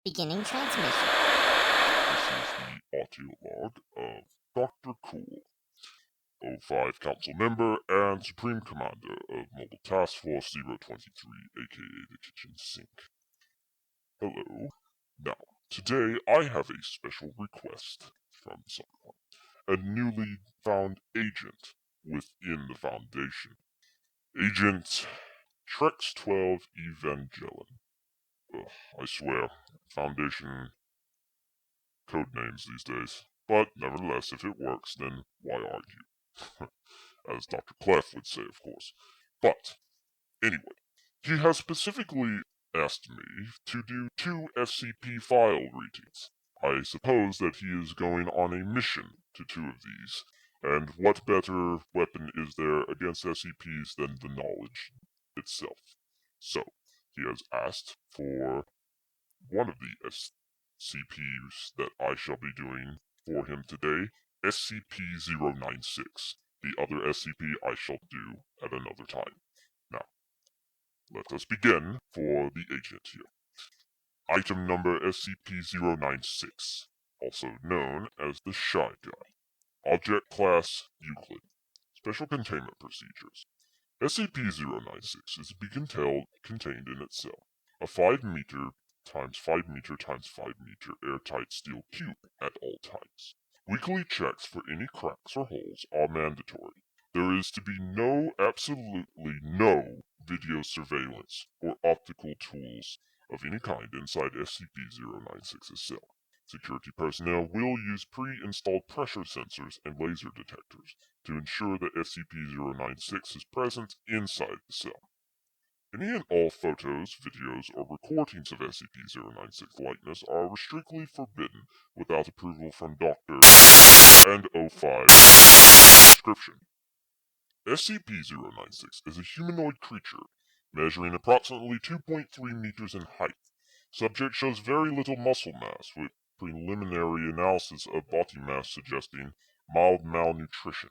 Beginning transmission. This is the audio log of Dr. Cool, 05 Council Member and Supreme Commander of Mobile Task Force 023, aka the Kitchen Sink. Hello. Now, today I have a special request from someone, a newly found agent within the Foundation. Agent Trex-12 Evangelion. I swear, Foundation code names these days. But nevertheless, if it works, then why argue? As Dr. Clef would say, of course. But, anyway, he has specifically asked me to do 2 SCP file readings. I suppose that he is going on a mission to 2 of these, and what better weapon is there against SCPs than the knowledge itself? So, he has asked for one of the SCPs that I shall be doing for him today, SCP-096. The other SCP I shall do at another time. Now, let us begin for the agent here. Item number SCP-096, also known as the Shy Guy. Object Class Euclid. Special Containment Procedures. SCP-096 is to be contained in its cell. A 5 meter times 5 meter times 5 meter airtight steel cube at all times. Weekly checks for any cracks or holes are mandatory. There is to be absolutely no video surveillance or optical tools of any kind inside SCP-096's cell. Security personnel will use pre-installed pressure sensors and laser detectors to ensure that SCP-096 is present inside the cell. Any and all photos, videos, or recordings of SCP-096 likeness are strictly forbidden without approval from Dr. and 05 description. SCP-096 is a humanoid creature, measuring approximately 2.3 meters in height. Subject shows very little muscle mass, with preliminary analysis of body mass suggesting mild malnutrition.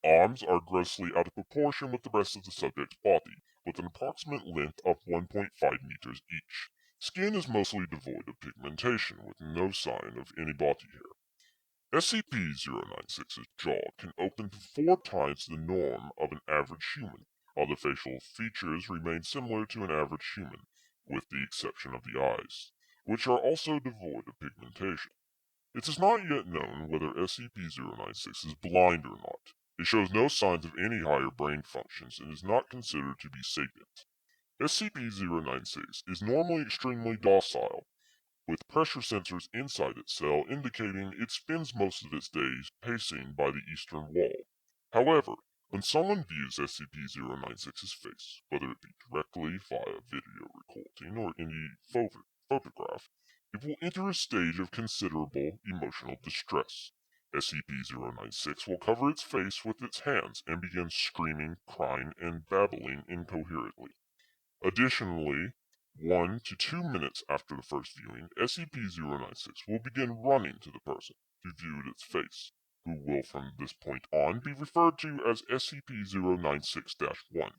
Arms are grossly out of proportion with the rest of the subject's body, with an approximate length of 1.5 meters each. Skin is mostly devoid of pigmentation, with no sign of any body hair. SCP-096's jaw can open to 4 times the norm of an average human, while the facial features remain similar to an average human, with the exception of the eyes, which are also devoid of pigmentation. It is not yet known whether SCP-096 is blind or not. It shows no signs of any higher brain functions and is not considered to be sapient. SCP-096 is normally extremely docile, with pressure sensors inside its cell indicating it spends most of its days pacing by the eastern wall. However, when someone views SCP-096's face, whether it be directly via video recording or any photograph, it will enter a stage of considerable emotional distress. SCP-096 will cover its face with its hands and begin screaming, crying, and babbling incoherently. Additionally, 1 to 2 minutes after the first viewing, SCP-096 will begin running to the person who viewed its face, who will from this point on be referred to as SCP-096-1.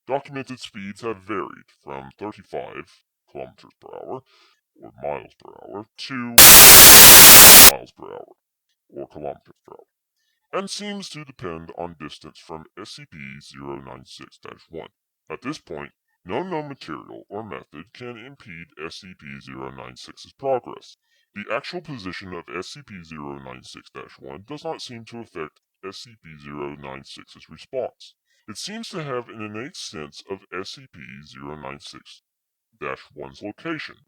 Documented speeds have varied from 35 km per hour, or miles per hour, to miles per hour, or kilometers per hour, and seems to depend on distance from SCP-096-1. At this point, no known material or method can impede SCP-096's progress. The actual position of SCP-096-1 does not seem to affect SCP-096's response. It seems to have an innate sense of SCP-096-1's location.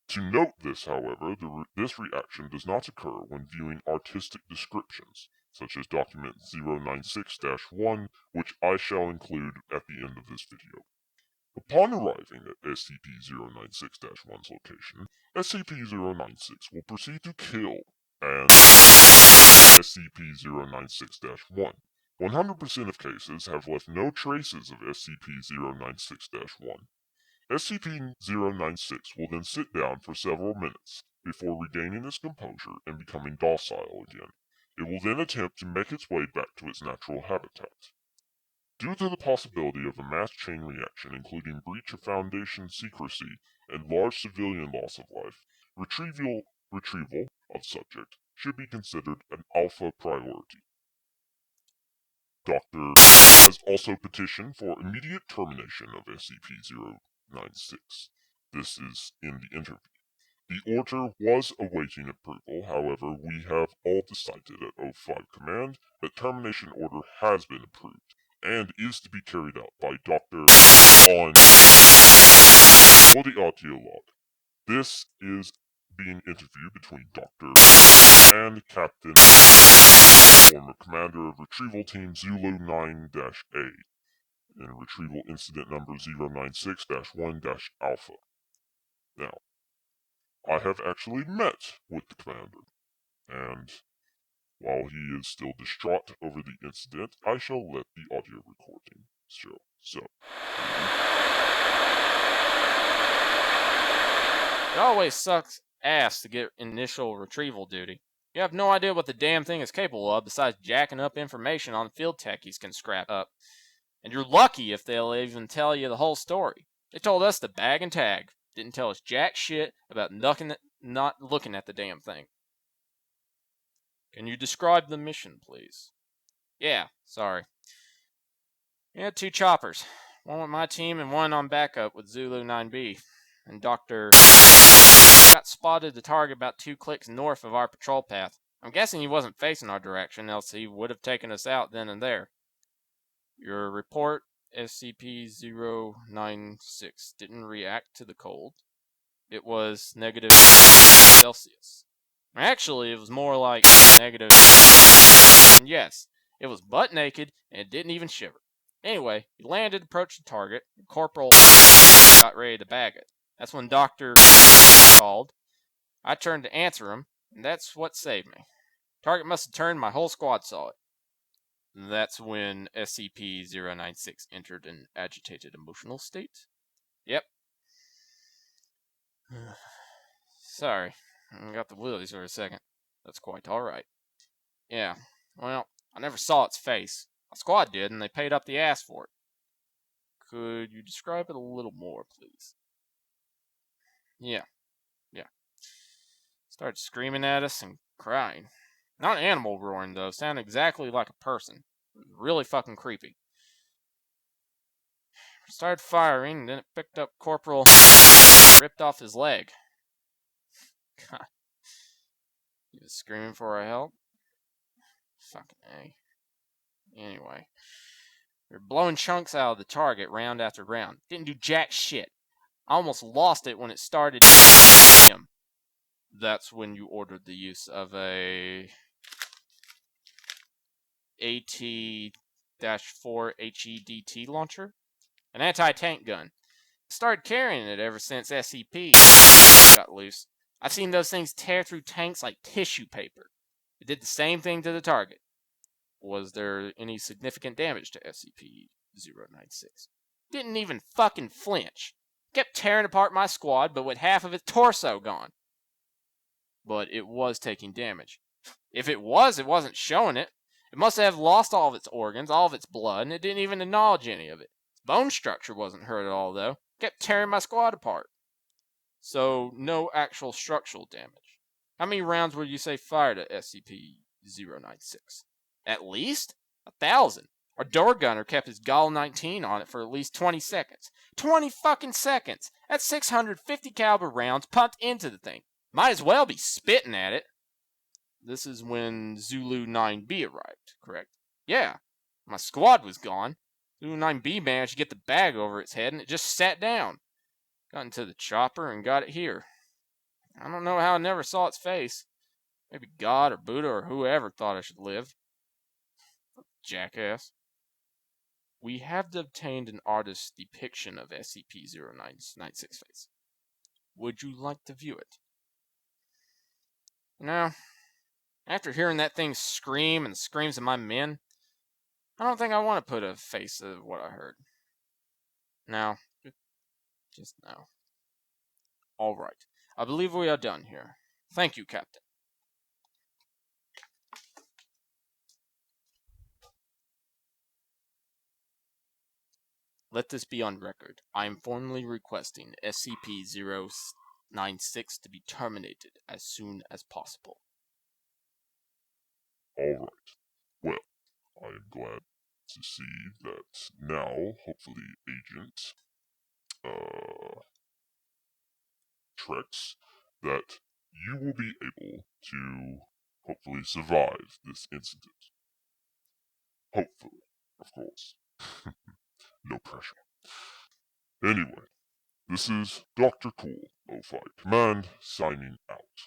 To note this, however, this reaction does not occur when viewing artistic descriptions, such as document 096-1, which I shall include at the end of this video. Upon arriving at SCP-096-1's location, SCP-096 will proceed to kill and SCP-096-1. 100% of cases have left no traces of SCP-096-1. SCP-096 will then sit down for several minutes before regaining its composure and becoming docile again. It will then attempt to make its way back to its natural habitat. Due to the possibility of a mass chain reaction including breach of Foundation secrecy and large civilian loss of life, retrieval of subject should be considered an alpha priority. Dr. has also petitioned for immediate termination of SCP-096. This is in the interview. The order was awaiting approval, however, we have all decided at 05 Command that termination order has been approved, and is to be carried out by Dr. on for the audio log. This is being interviewed between Dr. and Captain, former commander of Retrieval Team Zulu 9-A, in Retrieval Incident Number 096-1-Alpha. Now, I have actually met with the commander, and while he is still distraught over the incident, I shall let the audio recording show. So, it always sucks ass to get initial retrieval duty. You have no idea what the damn thing is capable of besides jacking up information on field techies can scrap up. And you're lucky if they'll even tell you the whole story. They told us to bag and tag. Didn't tell us jack shit about not looking at the damn thing. Can you describe the mission, please? Yeah, sorry. We had 2 choppers. One with my team and one on backup with Zulu 9B. And Dr. got spotted the target about 2 clicks north of our patrol path. I'm guessing he wasn't facing our direction, else he would have taken us out then and there. Your report, SCP-096, didn't react to the cold. It was negative Celsius. Actually, it was more like negative. And yes, it was butt naked and it didn't even shiver. Anyway, he landed, approached the target, and Corporal got ready to bag it. That's when Dr. called. I turned to answer him, and that's what saved me. Target must have turned, my whole squad saw it. That's when SCP-096 entered an agitated emotional state. Yep. Sorry, I got the willies for a second. That's quite alright. Yeah, well, I never saw its face. My squad did, and they paid up the ass for it. Could you describe it a little more, please? Yeah. Started screaming at us and crying. Not an animal roaring, though. Sounded exactly like a person. It was really fucking creepy. Started firing, and then it picked up Corporal, ripped off his leg. God. He was screaming for our help. Fucking A. Anyway. We were blowing chunks out of the target round after round. Didn't do jack shit. I almost lost it when it started him. That's when you ordered the use of a AT-4 HEDT launcher, an anti-tank gun. I started carrying it ever since SCP got loose. I've seen those things tear through tanks like tissue paper. It did the same thing to the target. Was there any significant damage to SCP-096? Didn't even fucking flinch. Kept tearing apart my squad, but with half of its torso gone. But it was taking damage. If it wasn't showing it. It must have lost all of its organs, all of its blood, and it didn't even acknowledge any of it. Its bone structure wasn't hurt at all, though. Kept tearing my squad apart. So, no actual structural damage. How many rounds would you say fired at SCP-096? At least 1,000. Our door gunner kept his Gall-19 on it for at least 20 seconds. 20 fucking seconds! That's 650 caliber rounds pumped into the thing. Might as well be spitting at it. This is when Zulu 9B arrived, correct? Yeah. My squad was gone. Zulu 9B managed to get the bag over its head and it just sat down. Got into the chopper and got it here. I don't know how I never saw its face. Maybe God or Buddha or whoever thought I should live. Jackass. We have obtained an artist's depiction of SCP-096 face. Would you like to view it? No. After hearing that thing scream and the screams of my men, I don't think I want to put a face of what I heard. No. Just no. Alright. I believe we are done here. Thank you, Captain. Let this be on record. I am formally requesting SCP-096 to be terminated as soon as possible. Alright. Well, I am glad to see that now, hopefully, Agent Trex, that you will be able to hopefully survive this incident. Hopefully, of course. No pressure. Anyway, this is Dr. Cool 05 Command signing out.